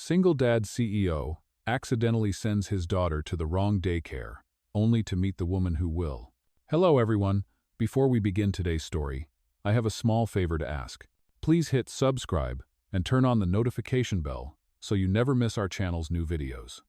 Single dad CEO accidentally sends his daughter to the wrong daycare, only to meet the woman who will. Hello everyone, before we begin today's story, I have a small favor to ask. Please hit subscribe and turn on the notification bell so you never miss our channel's new videos.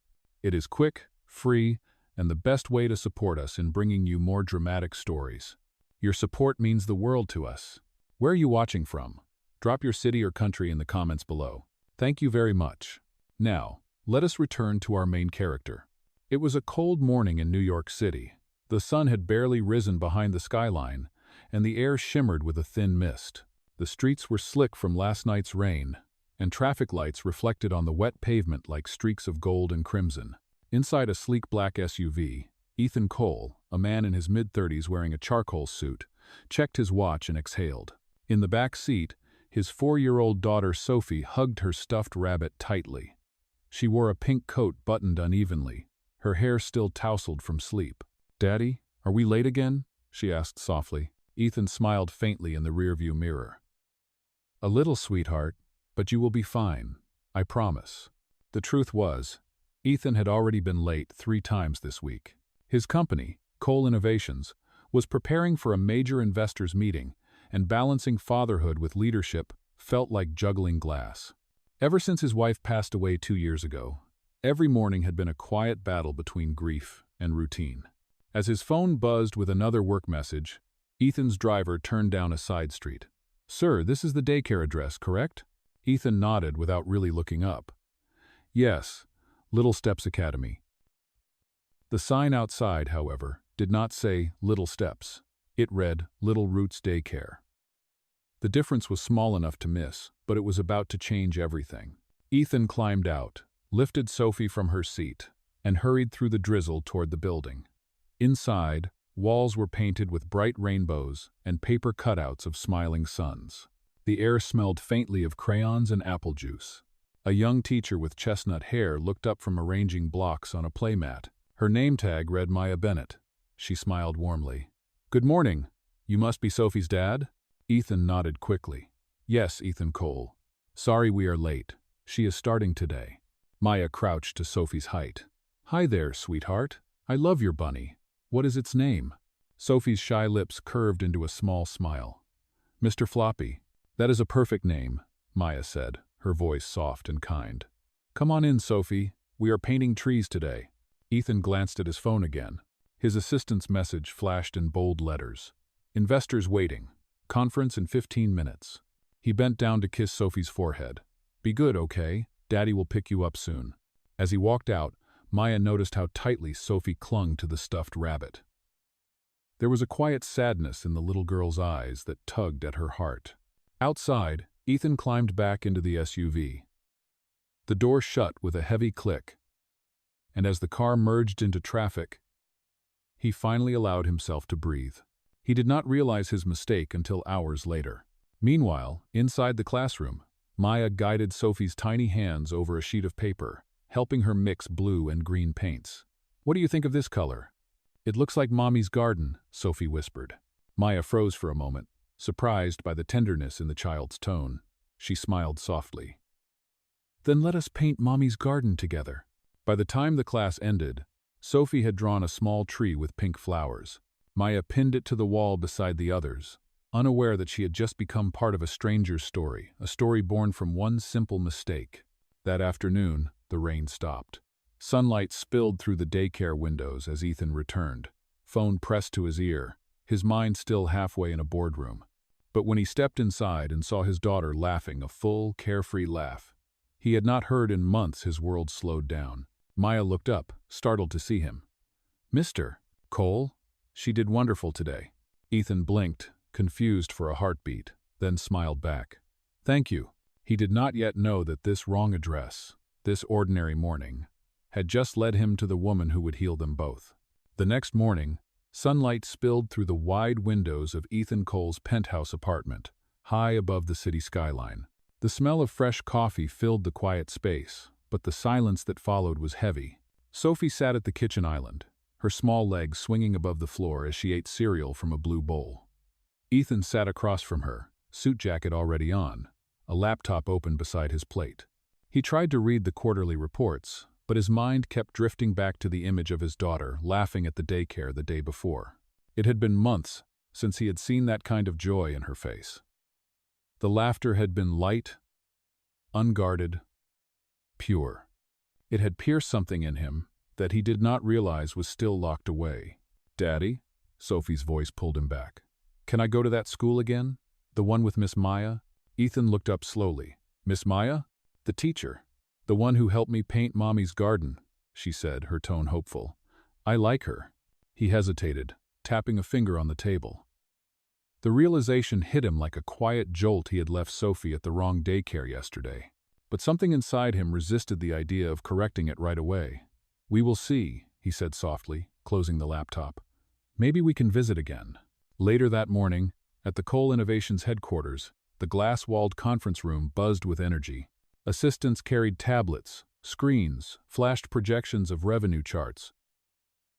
It is quick, free, and the best way to support us in bringing you more dramatic stories. Your support means the world to us. Where are you watching from? Drop your city or country in the comments below. Thank you very much. Now, let us return to our main character. It was a cold morning in New York City. The sun had barely risen behind the skyline, and the air shimmered with a thin mist. The streets were slick from last night's rain, and traffic lights reflected on the wet pavement like streaks of gold and crimson. Inside a sleek black SUV, Ethan Cole, a man in his mid-30s wearing a charcoal suit, checked his watch and exhaled. In the back seat, his 4-year-old daughter Sophie hugged her stuffed rabbit tightly. She wore a pink coat buttoned unevenly, her hair still tousled from sleep. "Daddy, are we late again?" she asked softly. Ethan smiled faintly in the rearview mirror. "A little, sweetheart, but you will be fine, I promise." The truth was, Ethan had already been late 3 times this week. His company, Cole Innovations, was preparing for a major investors' meeting, and balancing fatherhood with leadership felt like juggling glass. Ever since his wife passed away 2 years ago, every morning had been a quiet battle between grief and routine. As his phone buzzed with another work message, Ethan's driver turned down a side street. "Sir, this is the daycare address, correct?" Ethan nodded without really looking up. "Yes, Little Steps Academy." The sign outside, however, did not say Little Steps. It read Little Roots Daycare. The difference was small enough to miss, but it was about to change everything. Ethan climbed out, lifted Sophie from her seat, and hurried through the drizzle toward the building. Inside, walls were painted with bright rainbows and paper cutouts of smiling suns. The air smelled faintly of crayons and apple juice. A young teacher with chestnut hair looked up from arranging blocks on a playmat. Her name tag read Maya Bennett. She smiled warmly. "Good morning. You must be Sophie's dad?" Ethan nodded quickly. "Yes, Ethan Cole. Sorry we are late. She is starting today." Maya crouched to Sophie's height. "Hi there, sweetheart. I love your bunny. What is its name?" Sophie's shy lips curved into a small smile. "Mr. Floppy." "That is a perfect name," Maya said, her voice soft and kind. "Come on in, Sophie. We are painting trees today." Ethan glanced at his phone again. His assistant's message flashed in bold letters. "Investors waiting. Conference in 15 minutes." He bent down to kiss Sophie's forehead. "Be good, okay? Daddy will pick you up soon." As he walked out, Maya noticed how tightly Sophie clung to the stuffed rabbit. There was a quiet sadness in the little girl's eyes that tugged at her heart. Outside, Ethan climbed back into the SUV. The door shut with a heavy click, and as the car merged into traffic, he finally allowed himself to breathe. He did not realize his mistake until hours later. Meanwhile, inside the classroom, Maya guided Sophie's tiny hands over a sheet of paper, helping her mix blue and green paints. "What do you think of this color?" "It looks like Mommy's garden," Sophie whispered. Maya froze for a moment, surprised by the tenderness in the child's tone. She smiled softly. "Then let us paint Mommy's garden together." By the time the class ended, Sophie had drawn a small tree with pink flowers. Maya pinned it to the wall beside the others, unaware that she had just become part of a stranger's story, a story born from one simple mistake. That afternoon, the rain stopped. Sunlight spilled through the daycare windows as Ethan returned, phone pressed to his ear, his mind still halfway in a boardroom. But when he stepped inside and saw his daughter laughing a full, carefree laugh, he had not heard in months, his world slowed down. Maya looked up, startled to see him. "Mr. Cole? She did wonderful today." Ethan blinked, confused for a heartbeat, then smiled back. "Thank you." He did not yet know that this wrong address, this ordinary morning, had just led him to the woman who would heal them both. The next morning, sunlight spilled through the wide windows of Ethan Cole's penthouse apartment, high above the city skyline. The smell of fresh coffee filled the quiet space, but the silence that followed was heavy. Sophie sat at the kitchen island, her small legs swinging above the floor as she ate cereal from a blue bowl. Ethan sat across from her, suit jacket already on, a laptop open beside his plate. He tried to read the quarterly reports, but his mind kept drifting back to the image of his daughter laughing at the daycare the day before. It had been months since he had seen that kind of joy in her face. The laughter had been light, unguarded, pure. It had pierced something in him that he did not realize was still locked away. "Daddy?" Sophie's voice pulled him back. "Can I go to that school again? The one with Miss Maya?" Ethan looked up slowly. "Miss Maya? The teacher. The one who helped me paint Mommy's garden," she said, her tone hopeful. "I like her." He hesitated, tapping a finger on the table. The realization hit him like a quiet jolt. He had left Sophie at the wrong daycare yesterday. But something inside him resisted the idea of correcting it right away. "We will see," he said softly, closing the laptop. "Maybe we can visit again." Later that morning, at the Cole Innovations headquarters, the glass-walled conference room buzzed with energy. Assistants carried tablets, screens, flashed projections of revenue charts,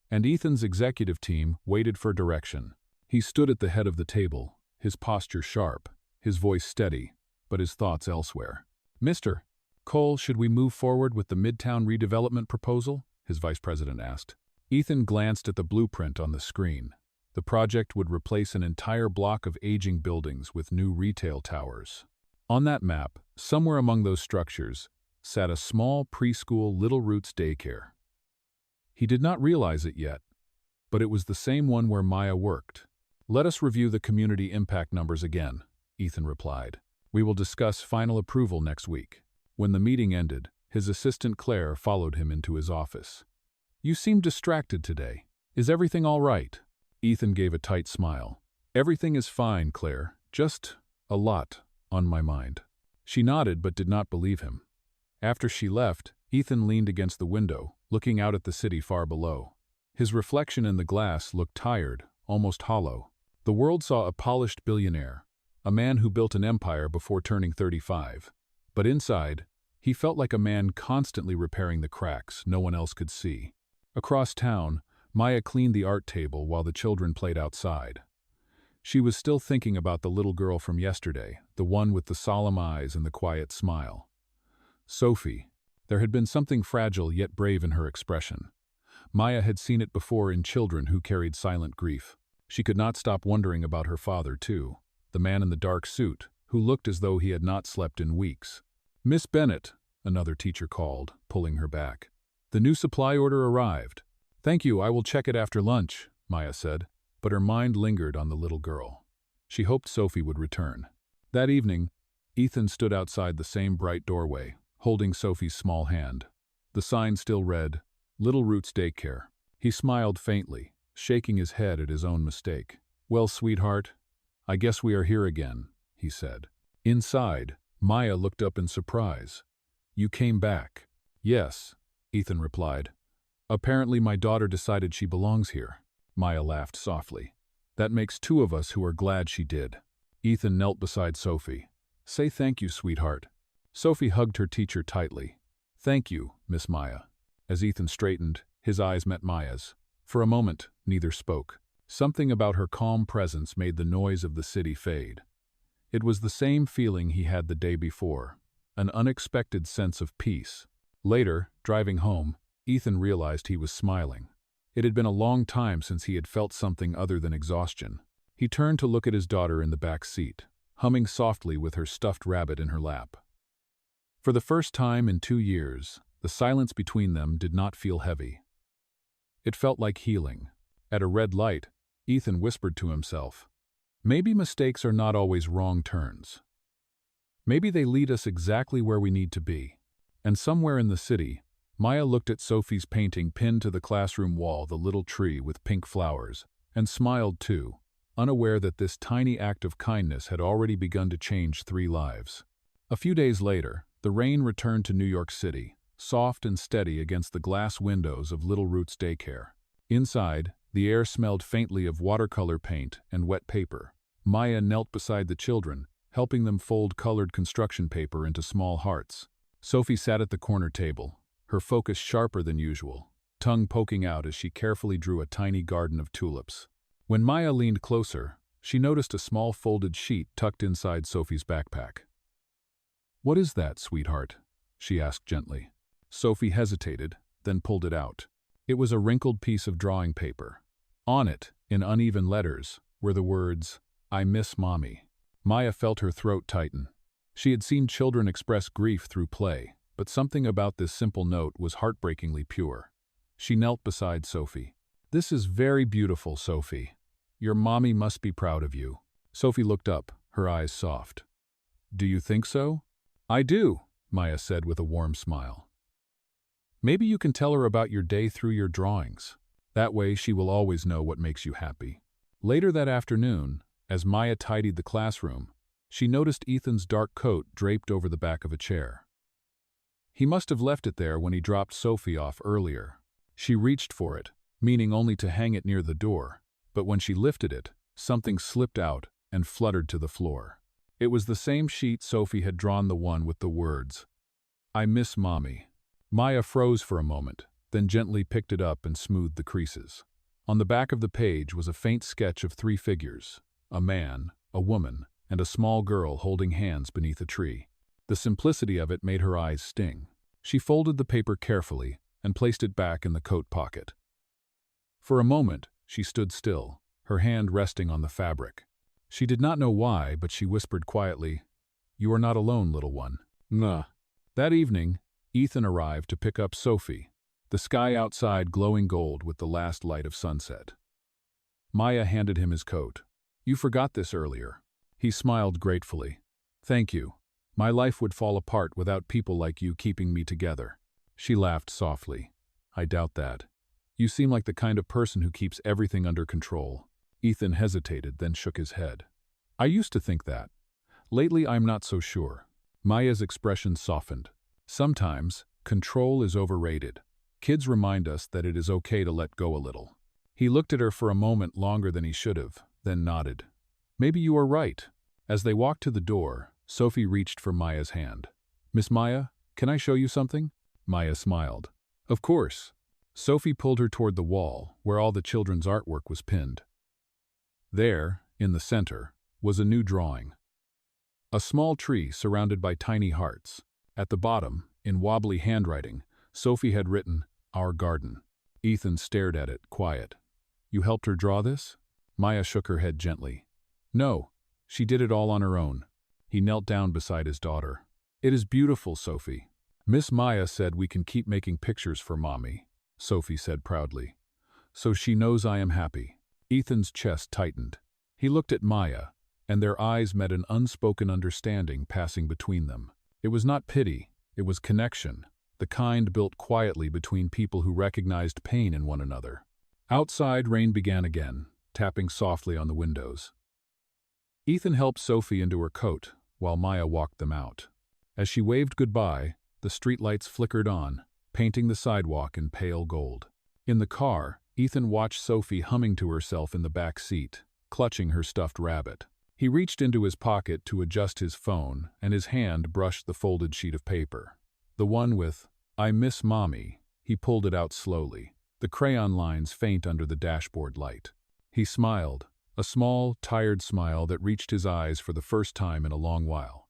and Ethan's executive team waited for direction. He stood at the head of the table, his posture sharp, his voice steady, but his thoughts elsewhere. "Mr. Cole, should we move forward with the Midtown redevelopment proposal?" his vice president asked. Ethan glanced at the blueprint on the screen. The project would replace an entire block of aging buildings with new retail towers. On that map, somewhere among those structures, sat a small preschool Little Roots daycare. He did not realize it yet, but it was the same one where Maya worked. "Let us review the community impact numbers again," Ethan replied. "We will discuss final approval next week." When the meeting ended, his assistant Claire followed him into his office. "You seem distracted today. Is everything all right?" Ethan gave a tight smile. "Everything is fine, Claire. Just a lot on my mind." She nodded but did not believe him. After she left, Ethan leaned against the window, looking out at the city far below. His reflection in the glass looked tired, almost hollow. The world saw a polished billionaire, a man who built an empire before turning 35. But inside, he felt like a man constantly repairing the cracks no one else could see. Across town, Maya cleaned the art table while the children played outside. She was still thinking about the little girl from yesterday, the one with the solemn eyes and the quiet smile. Sophie. There had been something fragile yet brave in her expression. Maya had seen it before in children who carried silent grief. She could not stop wondering about her father, too, the man in the dark suit, who looked as though he had not slept in weeks. "Miss Bennett," another teacher called, pulling her back. "The new supply order arrived." "Thank you, I will check it after lunch," Maya said, but her mind lingered on the little girl. She hoped Sophie would return. That evening, Ethan stood outside the same bright doorway, holding Sophie's small hand. The sign still read, "Little Roots Daycare." He smiled faintly, shaking his head at his own mistake. "Well, sweetheart, I guess we are here again," he said. Inside, Maya looked up in surprise. "You came back." "Yes," Ethan replied. "Apparently my daughter decided she belongs here." Maya laughed softly. "That makes two of us who are glad she did." Ethan knelt beside Sophie. "Say thank you, sweetheart." Sophie hugged her teacher tightly. "Thank you, Miss Maya." As Ethan straightened, his eyes met Maya's. For a moment, neither spoke. Something about her calm presence made the noise of the city fade. It was the same feeling he had the day before, an unexpected sense of peace. Later, driving home, Ethan realized he was smiling. It had been a long time since he had felt something other than exhaustion. He turned to look at his daughter in the back seat, humming softly with her stuffed rabbit in her lap. For the first time in 2 years, the silence between them did not feel heavy. It felt like healing. At a red light, Ethan whispered to himself, "Maybe mistakes are not always wrong turns. Maybe they lead us exactly where we need to be." And somewhere in the city, Maya looked at Sophie's painting pinned to the classroom wall, the little tree with pink flowers, and smiled too, unaware that this tiny act of kindness had already begun to change 3 lives. A few days later, the rain returned to New York City, soft and steady against the glass windows of Little Roots Daycare. Inside, the air smelled faintly of watercolor paint and wet paper. Maya knelt beside the children, helping them fold colored construction paper into small hearts. Sophie sat at the corner table, her focus sharper than usual, tongue poking out as she carefully drew a tiny garden of tulips. When Maya leaned closer, she noticed a small folded sheet tucked inside Sophie's backpack. "What is that, sweetheart?" she asked gently. Sophie hesitated, then pulled it out. It was a wrinkled piece of drawing paper. On it, in uneven letters, were the words, "I miss Mommy." Maya felt her throat tighten. She had seen children express grief through play, but something about this simple note was heartbreakingly pure. She knelt beside Sophie. "This is very beautiful, Sophie. Your mommy must be proud of you." Sophie looked up, her eyes soft. "Do you think so?" "I do," Maya said with a warm smile. "Maybe you can tell her about your day through your drawings. That way she will always know what makes you happy." Later that afternoon, as Maya tidied the classroom, she noticed Ethan's dark coat draped over the back of a chair. He must have left it there when he dropped Sophie off earlier. She reached for it, meaning only to hang it near the door, but when she lifted it, something slipped out and fluttered to the floor. It was the same sheet Sophie had drawn, the one with the words, "I miss Mommy." Maya froze for a moment, then gently picked it up and smoothed the creases. On the back of the page was a faint sketch of 3 figures, a man, a woman, and a small girl holding hands beneath a tree. The simplicity of it made her eyes sting. She folded the paper carefully and placed it back in the coat pocket. For a moment, she stood still, her hand resting on the fabric. She did not know why, but she whispered quietly, "You are not alone, little one." Nah. That evening, Ethan arrived to pick up Sophie, the sky outside glowing gold with the last light of sunset. Maya handed him his coat. "You forgot this earlier." He smiled gratefully. "Thank you. My life would fall apart without people like you keeping me together." She laughed softly. "I doubt that. You seem like the kind of person who keeps everything under control." Ethan hesitated, then shook his head. "I used to think that. Lately, I'm not so sure." Maya's expression softened. "Sometimes, control is overrated. Kids remind us that it is okay to let go a little." He looked at her for a moment longer than he should have, then nodded. "Maybe you are right." As they walked to the door, Sophie reached for Maya's hand. "Miss Maya, can I show you something?" Maya smiled. "Of course." Sophie pulled her toward the wall, where all the children's artwork was pinned. There, in the center, was a new drawing. A small tree surrounded by tiny hearts. At the bottom, in wobbly handwriting, Sophie had written, "Our garden." Ethan stared at it, quiet. "You helped her draw this?" Maya shook her head gently. "No, she did it all on her own." He knelt down beside his daughter. "It is beautiful, Sophie." "Miss Maya said we can keep making pictures for Mommy," Sophie said proudly. "So she knows I am happy." Ethan's chest tightened. He looked at Maya, and their eyes met an unspoken understanding passing between them. It was not pity, it was connection, the kind built quietly between people who recognized pain in one another. Outside, rain began again, tapping softly on the windows. Ethan helped Sophie into her coat, while Maya walked them out. As she waved goodbye, the streetlights flickered on, painting the sidewalk in pale gold. In the car, Ethan watched Sophie humming to herself in the back seat, clutching her stuffed rabbit. He reached into his pocket to adjust his phone, and his hand brushed the folded sheet of paper. The one with, "I miss Mommy." He pulled it out slowly, the crayon lines faint under the dashboard light. He smiled, a small, tired smile that reached his eyes for the first time in a long while.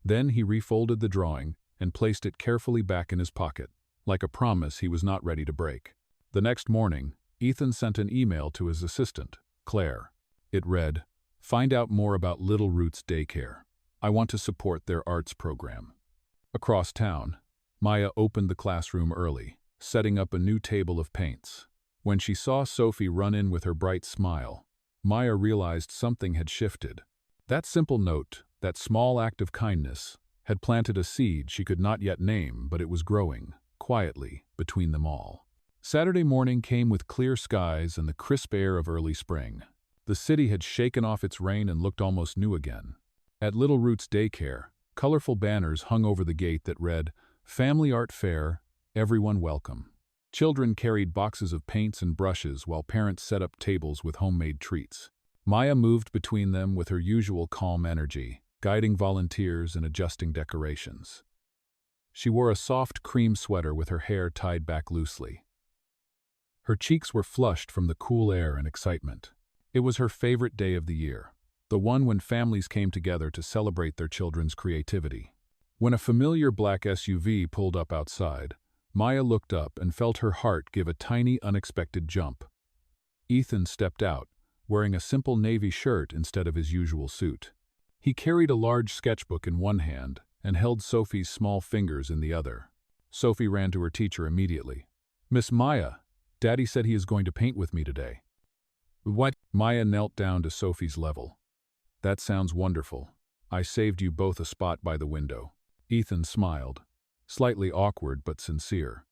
Then he refolded the drawing and placed it carefully back in his pocket, like a promise he was not ready to break. The next morning, Ethan sent an email to his assistant, Claire. It read, "Find out more about Little Roots Daycare. I want to support their arts program." Across town, Maya opened the classroom early, setting up a new table of paints. When she saw Sophie run in with her bright smile, Maya realized something had shifted. That simple note, that small act of kindness, had planted a seed she could not yet name, but it was growing, quietly, between them all. Saturday morning came with clear skies and the crisp air of early spring. The city had shaken off its rain and looked almost new again. At Little Roots Daycare, colorful banners hung over the gate that read, "Family Art Fair, everyone welcome." Children carried boxes of paints and brushes while parents set up tables with homemade treats. Maya moved between them with her usual calm energy, guiding volunteers and adjusting decorations. She wore a soft cream sweater with her hair tied back loosely. Her cheeks were flushed from the cool air and excitement. It was her favorite day of the year, the one when families came together to celebrate their children's creativity. When a familiar black SUV pulled up outside, Maya looked up and felt her heart give a tiny, unexpected jump. Ethan stepped out, wearing a simple navy shirt instead of his usual suit. He carried a large sketchbook in one hand and held Sophie's small fingers in the other. Sophie ran to her teacher immediately. "Miss Maya, Daddy said he is going to paint with me today." "What?" Maya knelt down to Sophie's level. "That sounds wonderful. I saved you both a spot by the window." Ethan smiled, slightly awkward but sincere.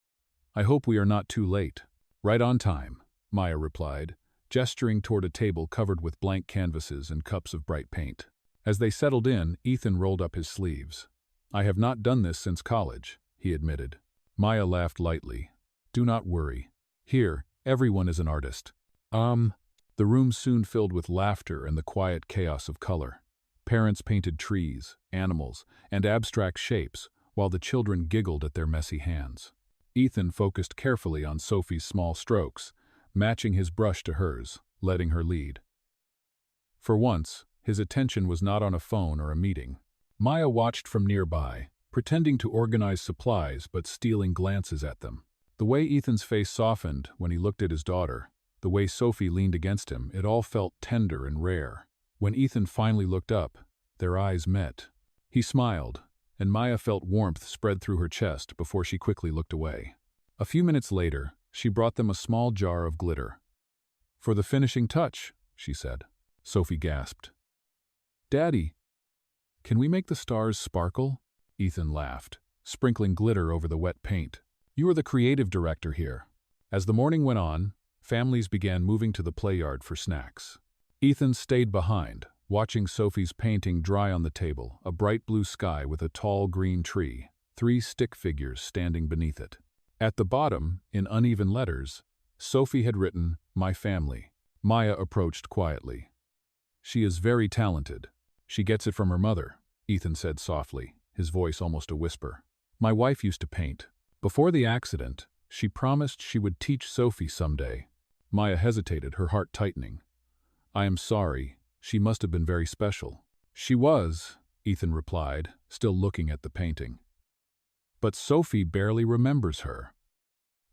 "I hope we are not too late." "Right on time," Maya replied, gesturing toward a table covered with blank canvases and cups of bright paint. As they settled in, Ethan rolled up his sleeves. "I have not done this since college," he admitted. Maya laughed lightly. "Do not worry. Here, everyone is an artist." The room soon filled with laughter and the quiet chaos of color. Parents painted trees, animals, and abstract shapes, while the children giggled at their messy hands. Ethan focused carefully on Sophie's small strokes, matching his brush to hers, letting her lead. For once, his attention was not on a phone or a meeting. Maya watched from nearby, pretending to organize supplies but stealing glances at them. The way Ethan's face softened when he looked at his daughter, the way Sophie leaned against him, it all felt tender and rare. When Ethan finally looked up, their eyes met. He smiled, and Maya felt warmth spread through her chest before she quickly looked away. A few minutes later, she brought them a small jar of glitter. "For the finishing touch," she said. Sophie gasped. "Daddy, can we make the stars sparkle?" Ethan laughed, sprinkling glitter over the wet paint. "You are the creative director here." As the morning went on, families began moving to the playyard for snacks. Ethan stayed behind, watching Sophie's painting dry on the table, a bright blue sky with a tall green tree, 3 stick figures standing beneath it. At the bottom, in uneven letters, Sophie had written, "My family." Maya approached quietly. "She is very talented. She gets it from her mother," Ethan said softly, his voice almost a whisper. "My wife used to paint. Before the accident, she promised she would teach Sophie someday." Maya hesitated, her heart tightening. "I am sorry. She must have been very special." "She was," Ethan replied, still looking at the painting. "But Sophie barely remembers her.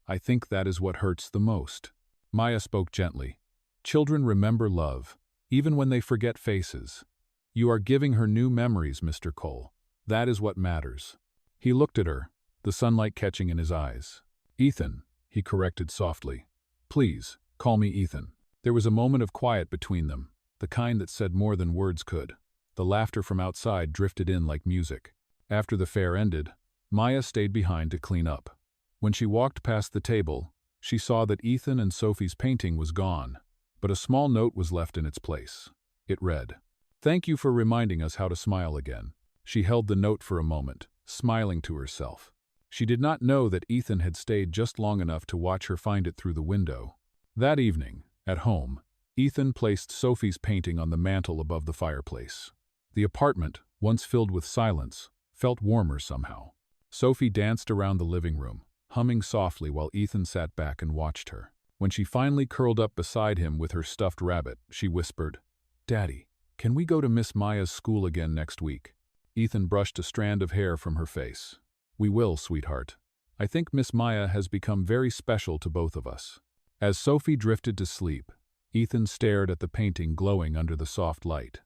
I think that is what hurts the most." Maya spoke gently. "Children remember love, even when they forget faces. You are giving her new memories, Mr. Cole. That is what matters." He looked at her, the sunlight catching in his eyes. "Ethan," he corrected softly. "Please, call me Ethan." There was a moment of quiet between them, the kind that said more than words could. The laughter from outside drifted in like music. After the fair ended, Maya stayed behind to clean up. When she walked past the table, she saw that Ethan and Sophie's painting was gone, but a small note was left in its place. It read, "Thank you for reminding us how to smile again." She held the note for a moment, smiling to herself. She did not know that Ethan had stayed just long enough to watch her find it through the window. That evening, at home, Ethan placed Sophie's painting on the mantel above the fireplace. The apartment, once filled with silence, felt warmer somehow. Sophie danced around the living room, humming softly while Ethan sat back and watched her. When she finally curled up beside him with her stuffed rabbit, she whispered, "Daddy, can we go to Miss Maya's school again next week?" Ethan brushed a strand of hair from her face. "We will, sweetheart. I think Miss Maya has become very special to both of us." As Sophie drifted to sleep, Ethan stared at the painting glowing under the soft light.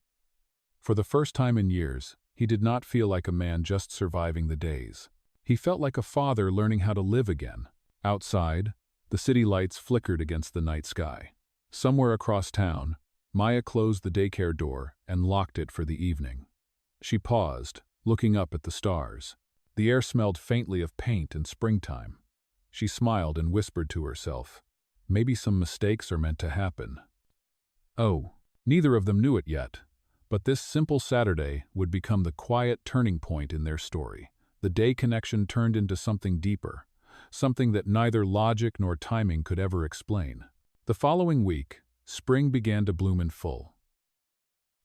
For the first time in years, he did not feel like a man just surviving the days. He felt like a father learning how to live again. Outside, the city lights flickered against the night sky. Somewhere across town, Maya closed the daycare door and locked it for the evening. She paused, looking up at the stars. The air smelled faintly of paint and springtime. She smiled and whispered to herself, "Maybe some mistakes are meant to happen." Oh, neither of them knew it yet, but this simple Saturday would become the quiet turning point in their story. The day connection turned into something deeper, something that neither logic nor timing could ever explain. The following week, spring began to bloom in full.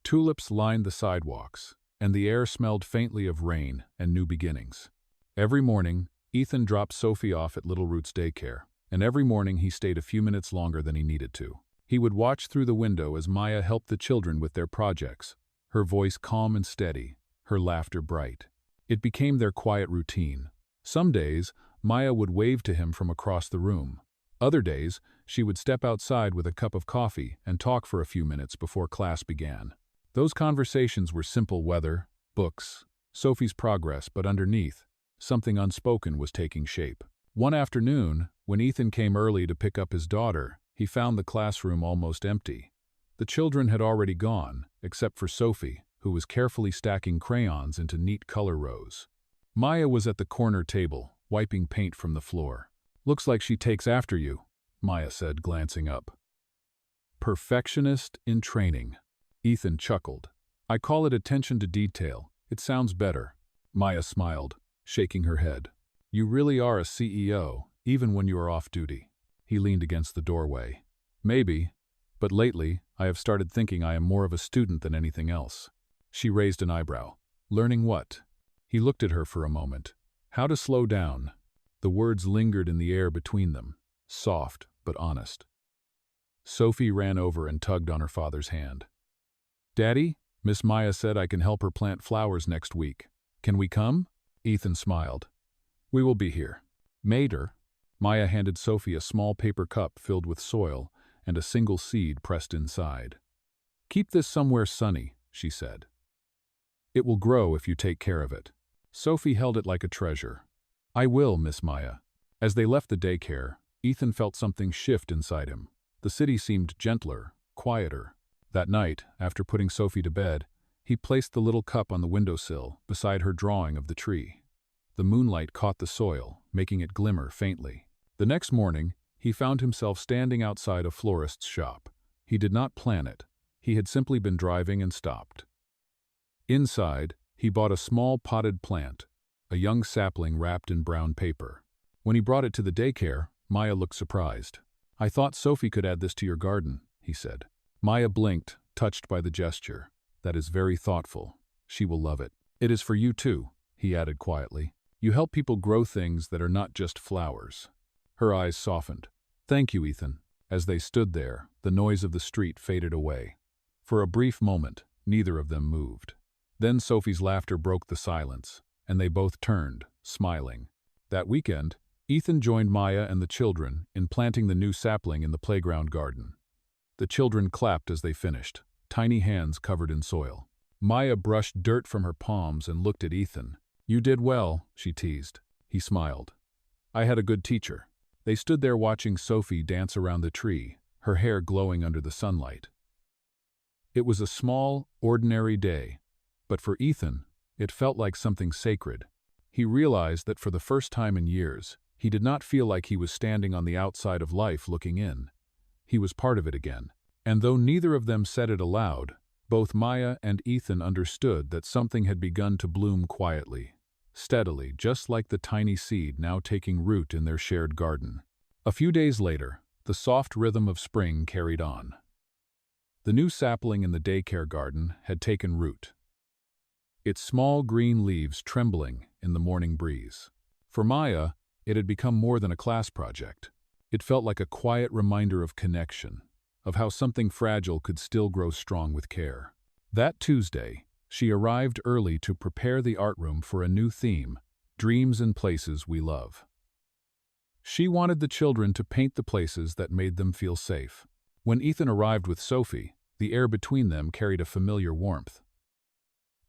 Tulips lined the sidewalks, and the air smelled faintly of rain and new beginnings. Every morning, Ethan dropped Sophie off at Little Root's daycare, and every morning he stayed a few minutes longer than he needed to. He would watch through the window as Maya helped the children with their projects, her voice calm and steady, her laughter bright. It became their quiet routine. Some days, Maya would wave to him from across the room. Other days, she would step outside with a cup of coffee and talk for a few minutes before class began. Those conversations were simple: weather, books, Sophie's progress, but underneath, something unspoken was taking shape. One afternoon, when Ethan came early to pick up his daughter, he found the classroom almost empty. The children had already gone, except for Sophie, who was carefully stacking crayons into neat color rows. Maya was at the corner table, wiping paint from the floor. "Looks like she takes after you," Maya said, glancing up. "Perfectionist in training." Ethan chuckled. "I call it attention to detail. It sounds better." Maya smiled, shaking her head. "You really are a CEO, even when you are off duty." He leaned against the doorway. "Maybe, but lately I have started thinking I am more of a student than anything else." She raised an eyebrow. "Learning what?" He looked at her for a moment. "How to slow down." The words lingered in the air between them, soft but honest. Sophie ran over and tugged on her father's hand. "Daddy, Miss Maya said I can help her plant flowers next week. Can we come?" Ethan smiled. "We will be here." Later, Maya handed Sophie a small paper cup filled with soil and a single seed pressed inside. "Keep this somewhere sunny," she said. "It will grow if you take care of it." Sophie held it like a treasure. "I will, Miss Maya." As they left the daycare, Ethan felt something shift inside him. The city seemed gentler, quieter. That night, after putting Sophie to bed, he placed the little cup on the windowsill beside her drawing of the tree. The moonlight caught the soil, making it glimmer faintly. The next morning, he found himself standing outside a florist's shop. He did not plan it. He had simply been driving and stopped. Inside, he bought a small potted plant, a young sapling wrapped in brown paper. When he brought it to the daycare, Maya looked surprised. "I thought Sophie could add this to your garden," he said. Maya blinked, touched by the gesture. "That is very thoughtful. She will love it." "It is for you too," he added quietly. "You help people grow things that are not just flowers." Her eyes softened. "Thank you, Ethan." As they stood there, the noise of the street faded away. For a brief moment, neither of them moved. Then Sophie's laughter broke the silence, and they both turned, smiling. That weekend, Ethan joined Maya and the children in planting the new sapling in the playground garden. The children clapped as they finished, tiny hands covered in soil. Maya brushed dirt from her palms and looked at Ethan. "You did well," she teased. He smiled. "I had a good teacher." They stood there watching Sophie dance around the tree, her hair glowing under the sunlight. It was a small, ordinary day, but for Ethan, it felt like something sacred. He realized that for the first time in years, he did not feel like he was standing on the outside of life looking in. He was part of it again. And though neither of them said it aloud, both Maya and Ethan understood that something had begun to bloom quietly, steadily, just like the tiny seed now taking root in their shared garden. A few days later, the soft rhythm of spring carried on. The new sapling in the daycare garden had taken root, its small green leaves trembling in the morning breeze. For Maya, it had become more than a class project. It felt like a quiet reminder of connection, of how something fragile could still grow strong with care. That Tuesday, she arrived early to prepare the art room for a new theme: dreams and places we love. She wanted the children to paint the places that made them feel safe. When Ethan arrived with Sophie, the air between them carried a familiar warmth.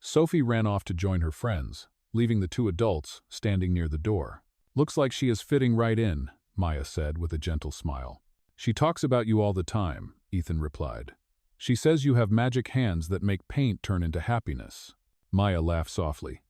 Sophie ran off to join her friends, leaving the two adults standing near the door. "Looks like she is fitting right in," Maya said with a gentle smile. "She talks about you all the time," Ethan replied. "She says you have magic hands that make paint turn into happiness." Maya laughed softly.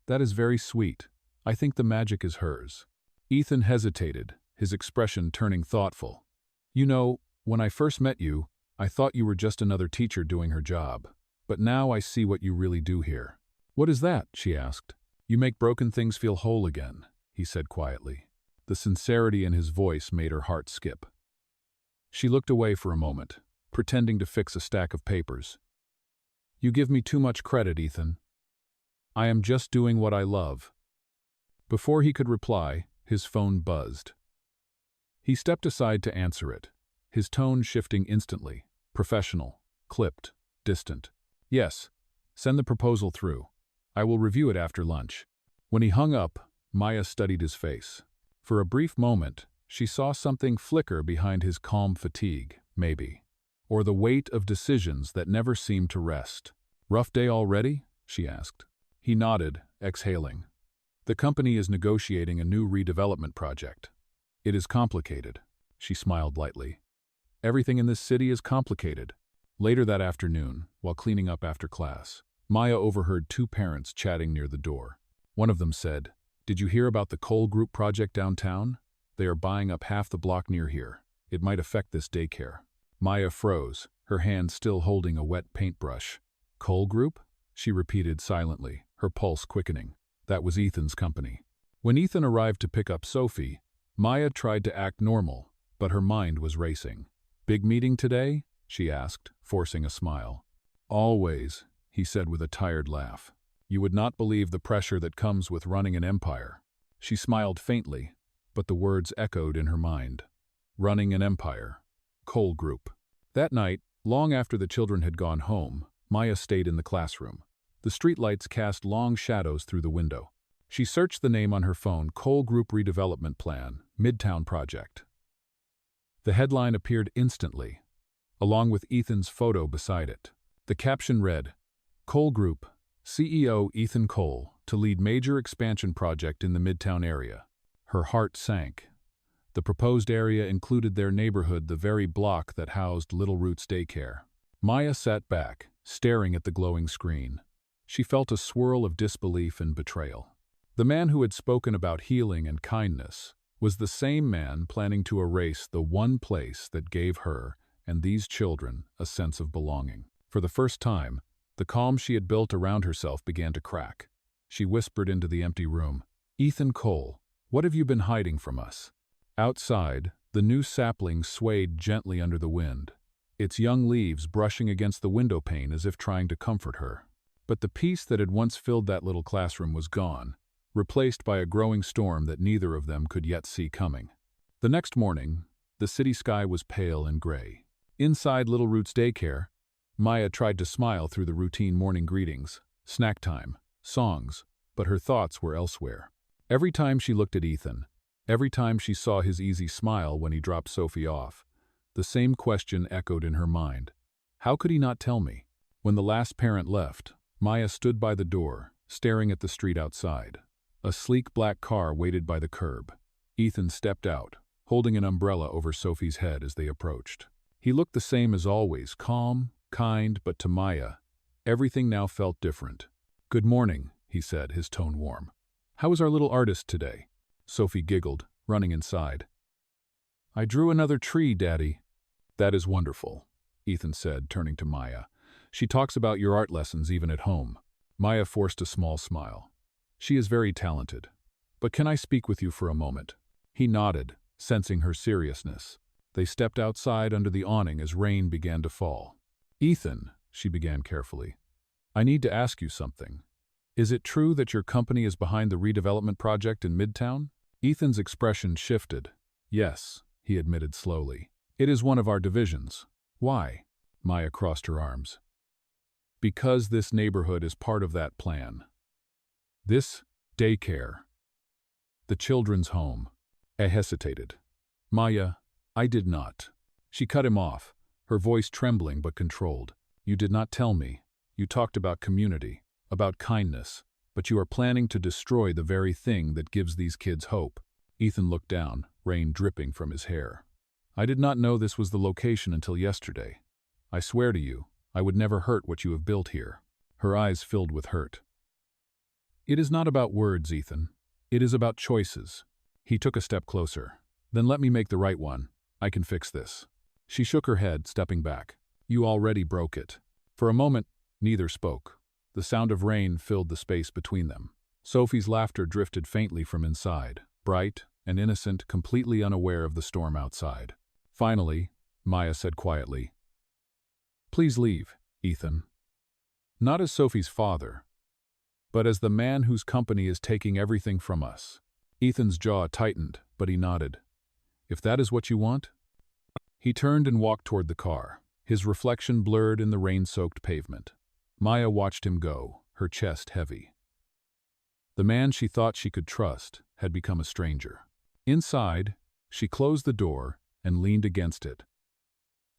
"That is very sweet. I think the magic is hers." Ethan hesitated, his expression turning thoughtful. "You know, when I first met you, I thought you were just another teacher doing her job. But now I see what you really do here." "What is that?" she asked. "You make broken things feel whole again," he said quietly. The sincerity in his voice made her heart skip. She looked away for a moment, pretending to fix a stack of papers. "You give me too much credit, Ethan. I am just doing what I love." Before he could reply, his phone buzzed. He stepped aside to answer it, his tone shifting instantly, professional, clipped, distant. "Yes, send the proposal through. I will review it after lunch." When he hung up, Maya studied his face. For a brief moment, she saw something flicker behind his calm fatigue, maybe. Or the weight of decisions that never seemed to rest. "Rough day already?" she asked. He nodded, exhaling. "The company is negotiating a new redevelopment project. It is complicated." She smiled lightly. "Everything in this city is complicated." Later that afternoon, while cleaning up after class, Maya overheard two parents chatting near the door. One of them said, "Did you hear about the coal group project downtown? They are buying up half the block near here. It might affect this daycare." Maya froze, her hand still holding a wet paintbrush. "Coal group?" she repeated silently, her pulse quickening. That was Ethan's company. When Ethan arrived to pick up Sophie, Maya tried to act normal, but her mind was racing. "Big meeting today?" she asked, forcing a smile. "Always," he said with a tired laugh. "You would not believe the pressure that comes with running an empire." She smiled faintly, but the words echoed in her mind. Running an empire. Coal group. That night, long after the children had gone home, Maya stayed in the classroom. The streetlights cast long shadows through the window. She searched the name on her phone, Coal Group Redevelopment Plan, Midtown Project. The headline appeared instantly, along with Ethan's photo beside it. The caption read, "Coal Group, CEO Ethan Cole, to lead major expansion project in the Midtown area." Her heart sank. The proposed area included their neighborhood, the very block that housed Little Roots Daycare. Maya sat back, staring at the glowing screen. She felt a swirl of disbelief and betrayal. The man who had spoken about healing and kindness was the same man planning to erase the one place that gave her and these children a sense of belonging. For the first time, the calm she had built around herself began to crack. She whispered into the empty room, "Ethan Cole, what have you been hiding from us?" Outside, the new sapling swayed gently under the wind, its young leaves brushing against the window pane as if trying to comfort her. But the peace that had once filled that little classroom was gone, replaced by a growing storm that neither of them could yet see coming. The next morning, the city sky was pale and gray. Inside Little Roots Daycare, Maya tried to smile through the routine morning greetings, snack time, songs, but her thoughts were elsewhere. Every time she looked at Ethan, every time she saw his easy smile when he dropped Sophie off, the same question echoed in her mind. How could he not tell me? When the last parent left, Maya stood by the door, staring at the street outside. A sleek black car waited by the curb. Ethan stepped out, holding an umbrella over Sophie's head as they approached. He looked the same as always, calm, kind, but to Maya, everything now felt different. "Good morning," he said, his tone warm. "How is our little artist today?" Sophie giggled, running inside. "I drew another tree, Daddy." "That is wonderful," Ethan said, turning to Maya. "She talks about your art lessons even at home." Maya forced a small smile. "She is very talented. But can I speak with you for a moment?" He nodded, sensing her seriousness. They stepped outside under the awning as rain began to fall. "Ethan," she began carefully, "I need to ask you something. Is it true that your company is behind the redevelopment project in Midtown?" Ethan's expression shifted. "Yes," he admitted slowly. "It is one of our divisions." "Why?" Maya crossed her arms. "Because this neighborhood is part of that plan. This daycare. The children's home." I hesitated. "Maya, I did not." She cut him off, her voice trembling but controlled. "You did not tell me. You talked about community, about kindness, but you are planning to destroy the very thing that gives these kids hope." Ethan looked down, rain dripping from his hair. "I did not know this was the location until yesterday. I swear to you, I would never hurt what you have built here." Her eyes filled with hurt. "It is not about words, Ethan. It is about choices." He took a step closer. "Then let me make the right one. I can fix this." She shook her head, stepping back. "You already broke it." For a moment, neither spoke. The sound of rain filled the space between them. Sophie's laughter drifted faintly from inside, bright and innocent, completely unaware of the storm outside. Finally, Maya said quietly, "Please leave, Ethan." Not as Sophie's father, but as the man whose company is taking everything from us. Ethan's jaw tightened, but he nodded. "If that is what you want?" He turned and walked toward the car, his reflection blurred in the rain-soaked pavement. Maya watched him go, her chest heavy. The man she thought she could trust had become a stranger. Inside, she closed the door and leaned against it,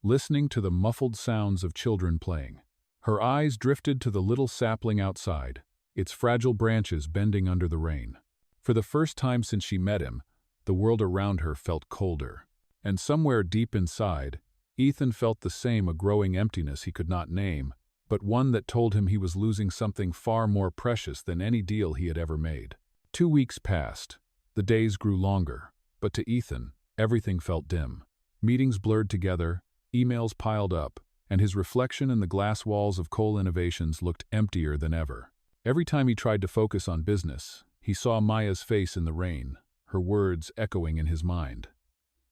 listening to the muffled sounds of children playing. Her eyes drifted to the little sapling outside, its fragile branches bending under the rain. For the first time since she met him, the world around her felt colder. And somewhere deep inside, Ethan felt the same, a growing emptiness he could not name, but one that told him he was losing something far more precious than any deal he had ever made. 2 weeks passed. The days grew longer, but to Ethan, everything felt dim. Meetings blurred together, emails piled up, and his reflection in the glass walls of Cole Innovations looked emptier than ever. Every time he tried to focus on business, he saw Maya's face in the rain, her words echoing in his mind.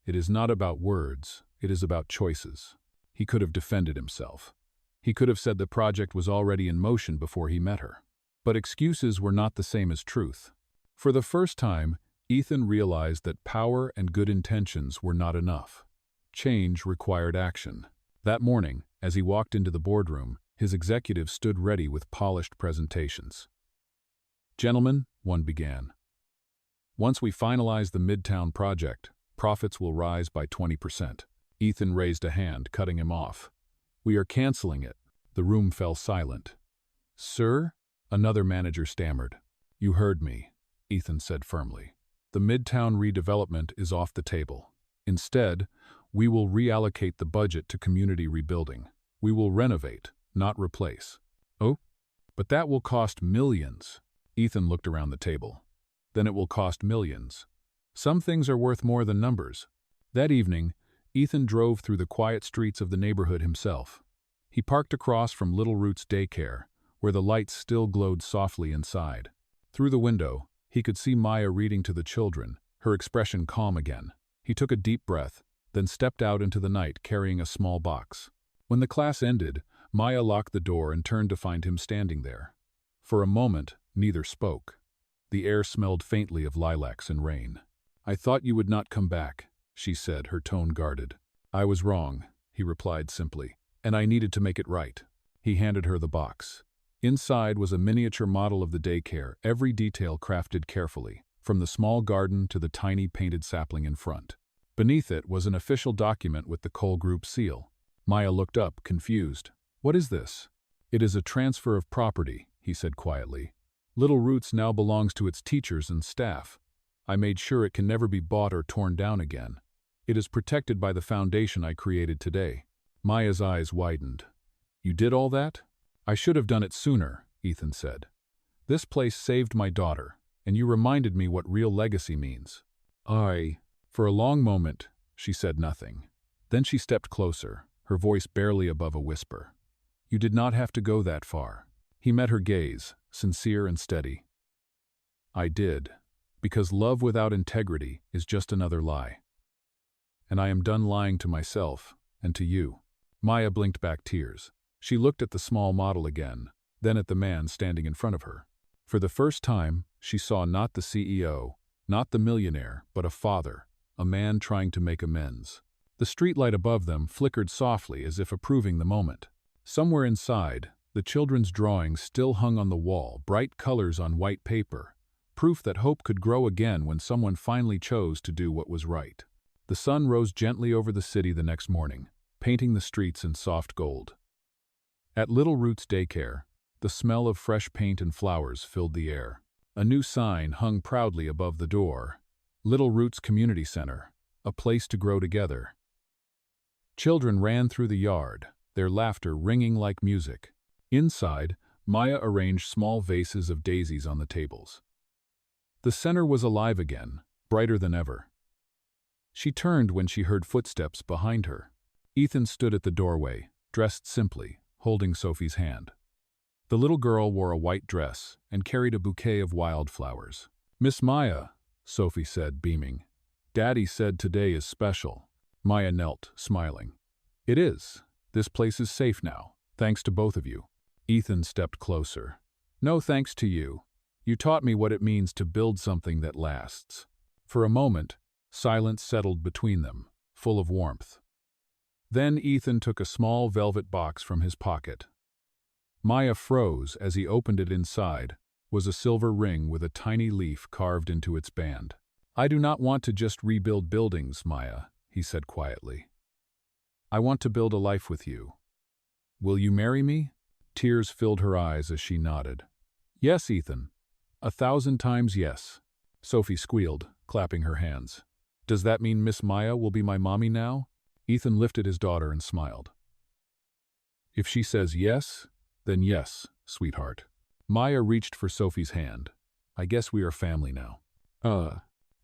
It is not about words, it is about choices. He could have defended himself. He could have said the project was already in motion before he met her. But excuses were not the same as truth. For the first time, Ethan realized that power and good intentions were not enough. Change required action. That morning, as he walked into the boardroom, his executives stood ready with polished presentations. "Gentlemen," one began, "once we finalize the Midtown project, profits will rise by 20%. Ethan raised a hand, cutting him off. "We are canceling it." The room fell silent. "Sir?" Another manager stammered. "You heard me," Ethan said firmly. "The Midtown redevelopment is off the table. Instead, we will reallocate the budget to community rebuilding. We will renovate, not replace." "Oh? But that will cost millions." Ethan looked around the table. "Then it will cost millions. Some things are worth more than numbers." That evening, Ethan drove through the quiet streets of the neighborhood himself. He parked across from Little Root's Daycare, where the lights still glowed softly inside. Through the window, he could see Maya reading to the children, her expression calm again. He took a deep breath, then stepped out into the night carrying a small box. When the class ended, Maya locked the door and turned to find him standing there. For a moment, neither spoke. The air smelled faintly of lilacs and rain. "I thought you would not come back," she said, her tone guarded. "I was wrong," he replied simply, "and I needed to make it right." He handed her the box. Inside was a miniature model of the daycare, every detail crafted carefully, from the small garden to the tiny painted sapling in front. Beneath it was an official document with the Cole Group seal. Maya looked up, confused. "What is this?" "It is a transfer of property," he said quietly. "Little Roots now belongs to its teachers and staff. I made sure it can never be bought or torn down again. It is protected by the foundation I created today." Maya's eyes widened. "You did all that?" "I should have done it sooner," Ethan said. "This place saved my daughter, and you reminded me what real legacy means." For a long moment, she said nothing. Then she stepped closer, her voice barely above a whisper. "You did not have to go that far." He met her gaze, sincere and steady. "I did, because love without integrity is just another lie. And I am done lying to myself and to you." Maya blinked back tears. She looked at the small model again, then at the man standing in front of her. For the first time, she saw not the CEO, not the millionaire, but a father, a man trying to make amends. The streetlight above them flickered softly as if approving the moment. Somewhere inside, the children's drawings still hung on the wall, bright colors on white paper, proof that hope could grow again when someone finally chose to do what was right. The sun rose gently over the city the next morning, painting the streets in soft gold. At Little Root's Daycare, the smell of fresh paint and flowers filled the air. A new sign hung proudly above the door. Little Root's Community Center, a place to grow together. Children ran through the yard, their laughter ringing like music. Inside, Maya arranged small vases of daisies on the tables. The center was alive again, brighter than ever. She turned when she heard footsteps behind her. Ethan stood at the doorway, dressed simply, holding Sophie's hand. The little girl wore a white dress and carried a bouquet of wildflowers. "Miss Maya," Sophie said, beaming. "Daddy said today is special." Maya knelt, smiling. "It is. This place is safe now, thanks to both of you." Ethan stepped closer. "No thanks to you. You taught me what it means to build something that lasts." For a moment, silence settled between them, full of warmth. Then Ethan took a small velvet box from his pocket. Maya froze as he opened it inside, was a silver ring with a tiny leaf carved into its band. "I do not want to just rebuild buildings, Maya," he said quietly. "I want to build a life with you. Will you marry me?" Tears filled her eyes as she nodded. "Yes, Ethan. 1,000 times yes," Sophie squealed, clapping her hands. "Does that mean Miss Maya will be my mommy now?" Ethan lifted his daughter and smiled. "If she says yes, then yes, sweetheart." Maya reached for Sophie's hand. "I guess we are family now."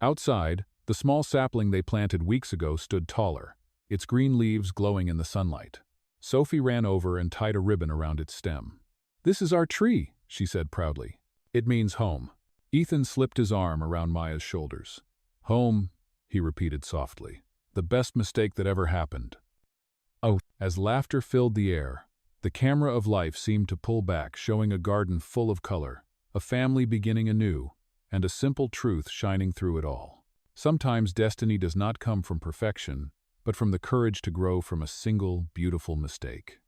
Outside, the small sapling they planted weeks ago stood taller, its green leaves glowing in the sunlight. Sophie ran over and tied a ribbon around its stem. "This is our tree," she said proudly. "It means home." Ethan slipped his arm around Maya's shoulders. "Home," he repeated softly. "The best mistake that ever happened." Oh, as laughter filled the air, the camera of life seemed to pull back, showing a garden full of color, a family beginning anew, and a simple truth shining through it all. Sometimes destiny does not come from perfection, but from the courage to grow from a single, beautiful mistake.